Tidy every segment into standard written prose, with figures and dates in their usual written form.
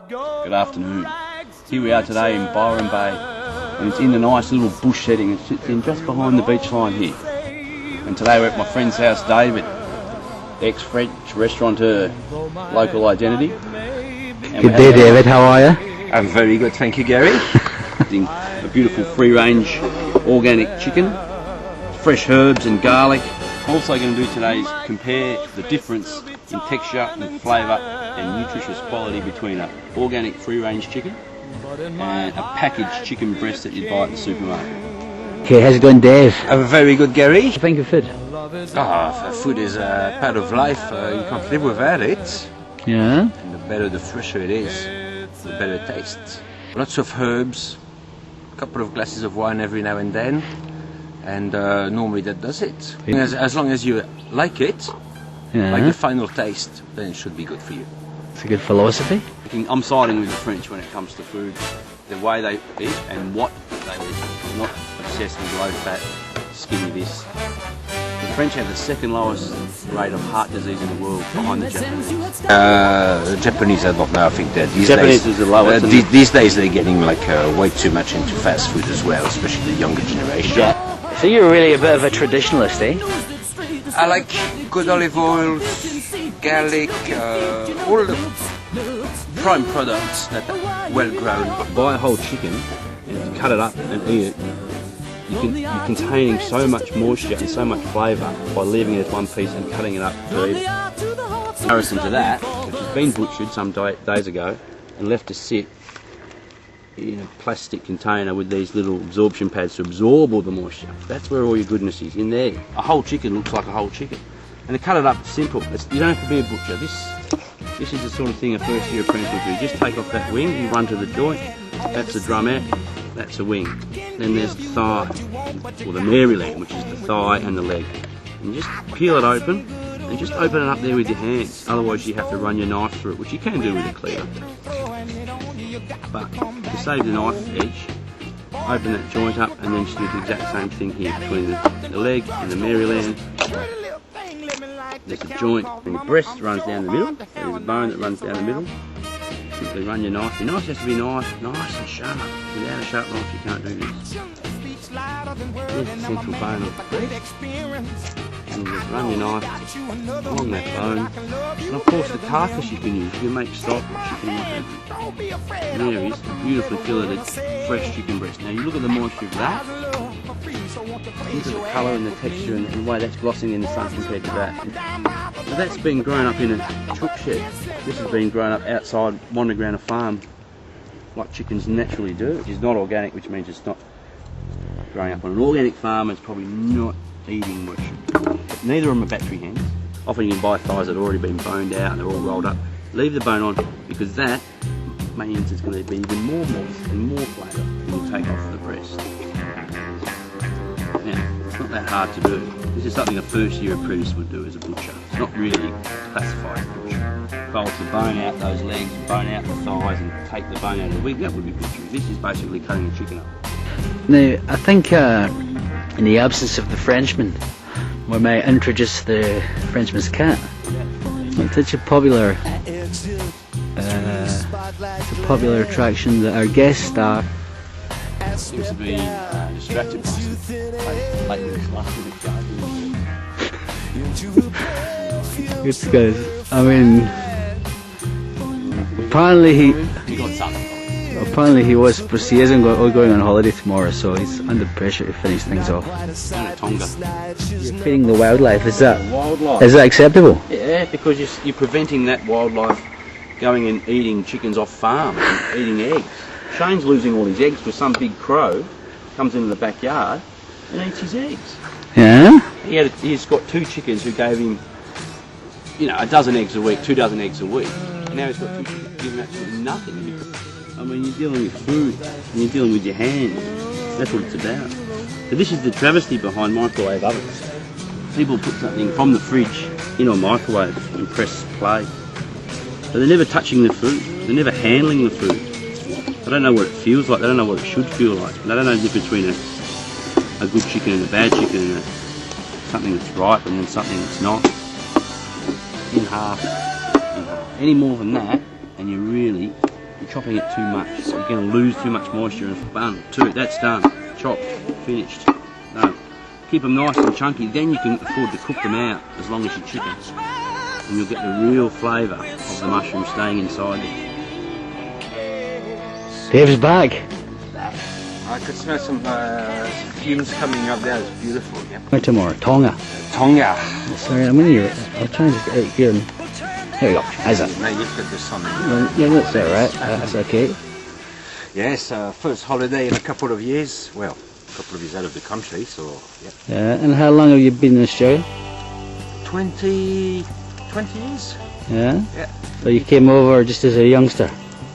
Good afternoon. Here we are today in Byron Bay, and it's in a nice little bush setting. It sits in just behind the beach line here. And today we're at my friend's house, David, ex-French restaurateur, local identity. Good day, David. How are you? I'm very good, thank you, Gary. A beautiful free-range organic chicken, fresh herbs and garlic. Also going to do today is compare the difference in texture and flavour and nutritious quality between an organic free-range chicken and a packaged chicken breast that you'd buy at the supermarket. Okay, how's it going, Dave? I'm very good, Gary. What do you think of food? Food is a part of life. You can't live without it. Yeah? And the better, the fresher it is, the better it tastes. Lots of herbs, a couple of glasses of wine every now and then, and normally that does it. As long as you like it, like the final taste, then it should be good for you. It's a good philosophy. I'm siding with the French when it comes to food, the way they eat and what they eat, not obsessed with low fat, skinny this. The French have the second lowest rate of heart disease in the world, behind the Japanese. The Japanese, I don't know, I think that these Japanese days, is the lowest. these days they're getting like way too much into fast food as well, especially the younger generation. Yeah. So you're really a bit of a traditionalist, eh? I like good olive oil, garlic, all the prime products that are well grown. Buy a whole chicken and cut it up and eat it. You're containing so much moisture and so much flavour by leaving it as one piece and cutting it up to eat it. In comparison to that, which has been butchered some days ago and left to sit in a plastic container with these little absorption pads to absorb all the moisture. That's where all your goodness is, in there. A whole chicken looks like a whole chicken. And to cut it up, it's simple. You don't have to be a butcher. This is the sort of thing a first year apprentice will do. Just take off that wing, you run to the joint, that's the drumette, that's a wing. Then there's the thigh, or the Mary leg, which is the thigh and the leg. And just peel it open, and just open it up there with your hands. Otherwise you have to run your knife through it, which you can do with a cleaver. But to save the knife edge, open that joint up and then just do the exact same thing here between the leg and the Maryland. There's a joint and your breast runs down the middle. There's a bone that runs down the middle. Simply run your knife. Your knife has to be nice and sharp. Without a sharp knife you can't do this. There's the central bone of the breast. And you run your knife along that bone. And of course the carcass you can use. You can make stock or chicken. There it is, a beautifully filleted fresh chicken breast. Now you look at the moisture of that. Look at the colour and the texture and the way that's glossing in the sun compared to that. Now that's been grown up in a chook shed. This has been grown up outside wandering around a farm like chickens naturally do. Which is not organic, which means it's not growing up on an organic farm. It's probably not eating what it should. But neither of them are battery hens. Often you can buy thighs that have already been boned out and they're all rolled up. Leave the bone on because that means it's going to be even more moist and more flavour when you take off the breast. Now, it's not that hard to do. This is something a first year apprentice would do as a butcher. It's not really classified as butcher. If I was to bone out those legs and bone out the thighs and take the bone out of the wing, that would be butchery. This is basically cutting the chicken up. Now, I think in the absence of the Frenchman, we may introduce the Frenchman's cat. It's such a popular attraction that our guest star seems to be distracted by It's good. I mean, apparently he was, but he isn't going on holiday tomorrow, so he's under pressure to finish things off. Tonga. You're feeding the wildlife. Is that Wildlife. acceptable? Yeah, because you're preventing that wildlife going and eating chickens off farm and eating eggs. Shane's losing all his eggs because some big crow comes into the backyard and eats his eggs. Yeah? He's got 2 chickens who gave him, a dozen eggs a week, 2 dozen eggs a week. And now he's got 2 chickens giving absolutely nothing. I mean, you're dealing with food and you're dealing with your hands. That's what it's about. So this is the travesty behind microwave ovens. People put something from the fridge into a microwave and press play. So they're never touching the food. They're never handling the food. They don't know what it feels like. They don't know what it should feel like. They don't know the difference between a good chicken and a bad chicken and something that's ripe and then something that's not. In half. Any more than that, and you're really You're chopping it too much. You're going to lose too much moisture and bun. That's done. Chopped. Finished. No. Keep them nice and chunky. Then you can afford to cook them out as long as your chicken. And you'll get the real flavour of the mushroom staying inside it. Dave's back. I could smell some fumes coming up there. It's beautiful. Yeah. Where tomorrow? Tonga. Tonga. Sorry, I'm going to. I'll try and just get it here. There we go. How's that? Now you've got the sun. Yeah, that's all right. That's okay. Yes, first holiday in a couple of years. Well, a couple of years out of the country, so yeah. Yeah, and how long have you been in Australia? 20 years. Yeah? Yeah. So you came over just as a youngster?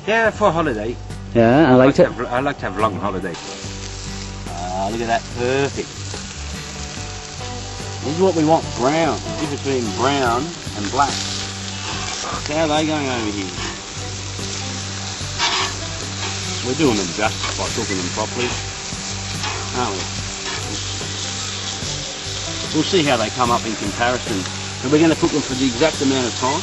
Yeah, for a holiday. Yeah, I liked it? I like to have long holidays. Look at that, perfect. This is what we want, brown. The difference between brown and black. How are they going over here? We're doing them justice by cooking them properly, aren't we? We'll see how they come up in comparison. And we're going to cook them for the exact amount of time.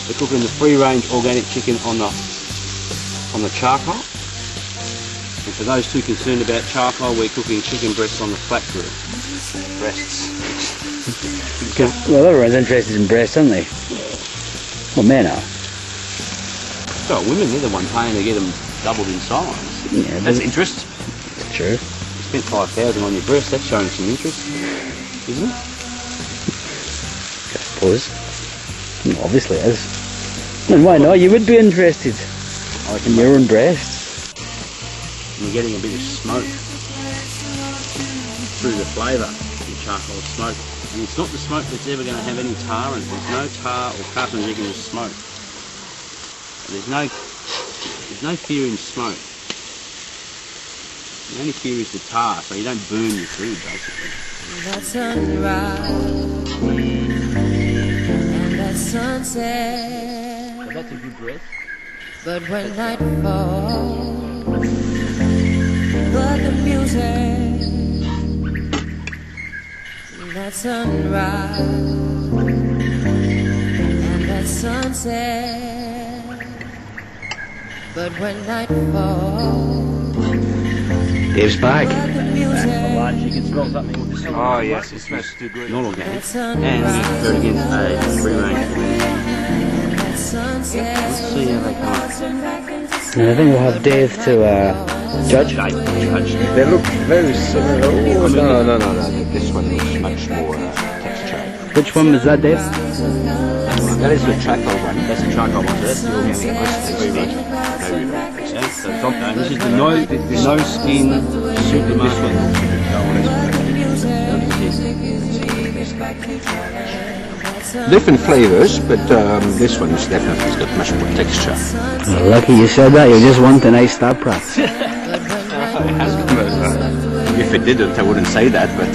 We're cooking the free-range organic chicken on the charcoal. And for those too concerned about charcoal, we're cooking chicken breasts on the flat grill. Breasts. Well, everyone's interested in breasts, aren't they? Well, men are. So women, they're the one paying to get them doubled in size. Yeah, That's interest. It's true. You spent $5,000 on your breast, that's showing some interest, isn't it? I suppose. Obviously it is. And why not? You would be interested in your own breasts. And you're getting a bit of smoke through the flavour, the charcoal smoke. And it's not the smoke that's ever going to have any tar in it. There's no tar or carcinogenic smoke. There's no fear in smoke. The only fear is the tar, so you don't burn your food basically. That sunrise and that sunset. So that's a good breath. But when night falls, but the music, that sunrise and that sunset. But when night falls, Dave's back. but the music, Chicken smells up there. Oh yes, it smells too good. Not organic. And very against a free range. that sunset. Let's see how they come up. And I think we'll have Dave to judge. Judge. They look very similar. Oh, no. This one looks much more textured. Which one was that, Dave? That is the charcoal one. That's the charcoal one. That's the organic. That's the free range. Yeah, so it's not, this is the no skin supermarket. Different flavors, but this one is definitely got much more texture. Well, lucky you said that. You just want a nice star prop. If it didn't, I wouldn't say that, but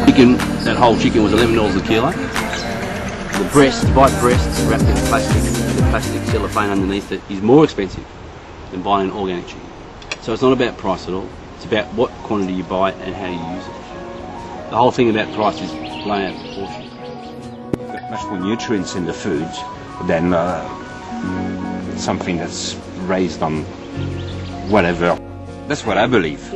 Chicken, that whole chicken was $11 a kilo. The breast, the bite breast, wrapped in plastic, with a plastic cellophane underneath it, is more expensive than buying an organic chicken. So it's not about price at all. It's about what quantity you buy and how you use it. The whole thing about price is blown out of proportion. much more nutrients in the food than something that's raised on whatever. That's what I believe.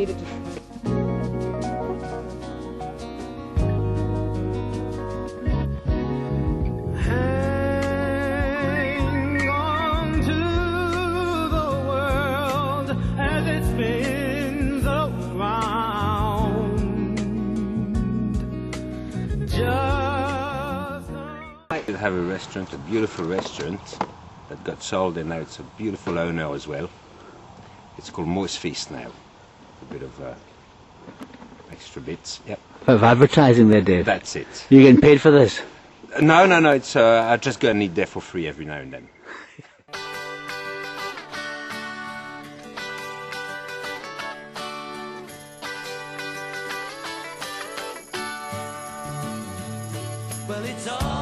We have a restaurant, a beautiful restaurant that got sold, and now it's a beautiful owner as well. It's called Moist Feast now. A bit of extra bits. Yep. Of advertising there, Dave. That's it. You getting paid for this? No. It's I just go and eat there for free every now and then. Well, it's all